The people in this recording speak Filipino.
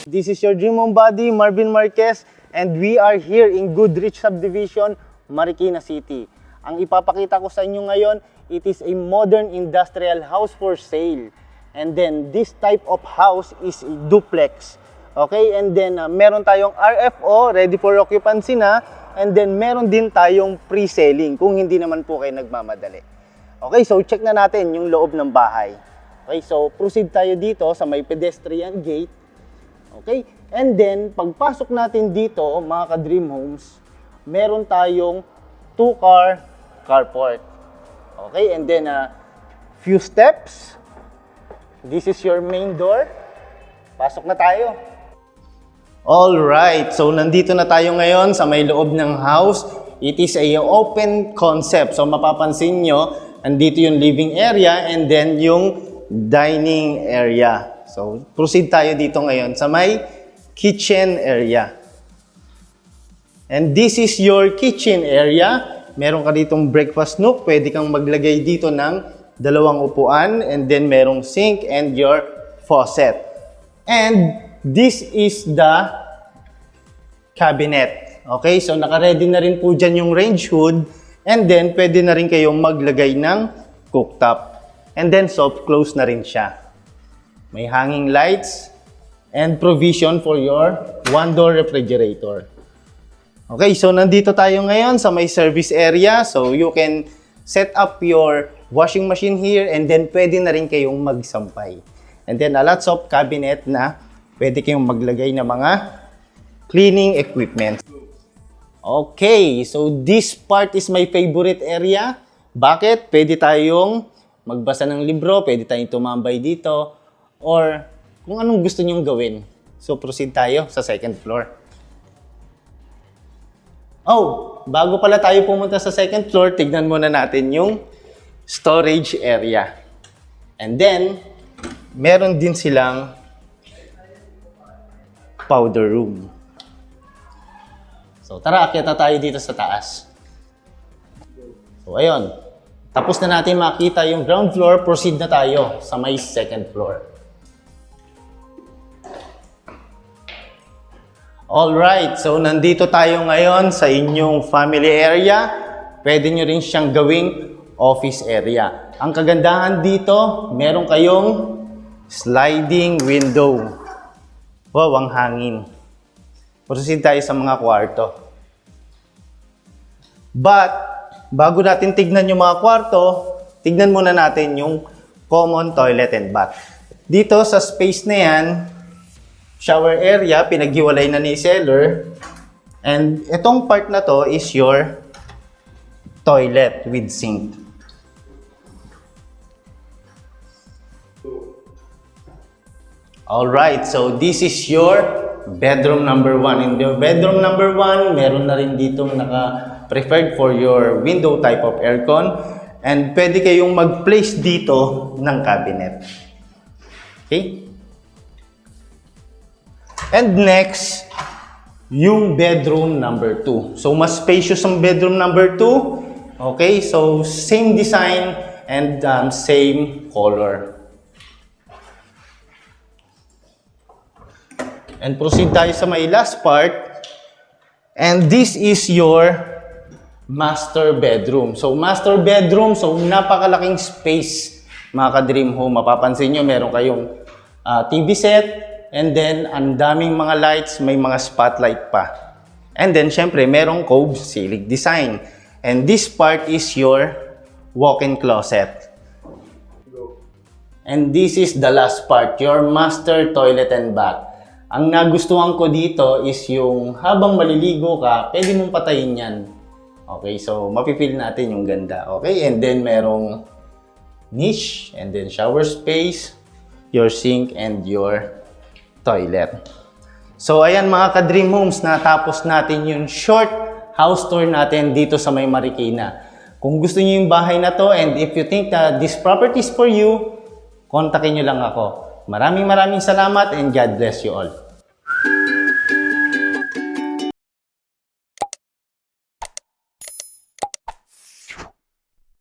This is your dream home buddy, Marvin Marquez, and we are here in Goodrich Subdivision, Marikina City. Ang ipapakita ko sa inyo ngayon, it is a modern industrial house for sale. And then this type of house is a duplex. Okay, and then meron tayong RFO, ready for occupancy na, and then meron din tayong pre-selling kung hindi naman po kayo nagmamadali. Okay, so check na natin yung loob ng bahay. Okay, so proceed tayo dito sa may pedestrian gate. Okay? And then, pagpasok natin dito, mga ka-dream homes, meron tayong 2-car carport. Okay? And then, few steps. This is your main door. Pasok na tayo. Alright. So, nandito na tayo ngayon sa may loob ng house. It is a open concept. So, mapapansin nyo, andito yung living area and then yung dining area. So, proceed tayo dito ngayon sa may kitchen area. And this is your kitchen area. Meron ka ditong breakfast nook. Pwede kang maglagay dito ng 2 upuan. And then merong sink and your faucet. And this is the cabinet. Okay, so naka-ready na rin po dyan yung range hood. And then pwede na rin kayong maglagay ng cooktop. And then soft close na rin siya. May hanging lights and provision for your 1-door refrigerator. Okay, so nandito tayo ngayon sa may service area. So you can set up your washing machine here and then pwede na rin kayong magsampay. And then lots of cabinet na pwede kayong maglagay ng mga cleaning equipment. Okay, so this part is my favorite area. Bakit? Pwede tayong magbasa ng libro, pwede tayong tumambay dito, or kung anong gusto nyong gawin. So, proceed tayo sa second floor. Oh, bago pala tayo pumunta sa second floor, tignan muna natin yung storage area. And then, meron din silang powder room. So, tara, akyat na tayo dito sa taas. So, ayun. Tapos na natin makita yung ground floor, proceed na tayo sa may second floor. Alright, so nandito tayo ngayon sa inyong family area. Pwede nyo rin siyang gawing office area. Ang kagandahan dito, meron kayong sliding window. Wow, ang hangin. Proceed tayo sa mga kwarto. But, bago natin tignan yung mga kwarto, tignan muna natin yung common toilet and bath. Dito sa space na yan, shower area, pinaghiwalay na ni seller. And itong part na to is your toilet with sink. Alright, so this is your bedroom number 1. In the bedroom number 1, meron na rin dito naka-preferred for your window type of aircon. And pwede kayong mag-place dito ng cabinet. Okay? And next, yung bedroom number 2. So, mas spacious ang bedroom number 2. Okay, so same design and same color. And proceed tayo sa may last part. And this is your master bedroom. So, master bedroom, so napakalaking space, mga ka-dream home. Mapapansin nyo, meron kayong TV set. And then, ang daming mga lights, may mga spotlight pa. And then, syempre, merong cove ceiling design. And this part is your walk-in closet. And this is the last part, your master toilet and bath. Ang nagustuhan ko dito is yung habang maliligo ka, pwede mong patayin yan. Okay, so mapipil natin yung ganda. Okay, and then merong niche, and then shower space, your sink, and your toilet. So, ayan mga ka-dream homes, natapos natin yung short house tour natin dito sa may Marikina. Kung gusto niyo yung bahay na to and if you think that this property is for you, kontakin nyo lang ako. Maraming salamat and God bless you all.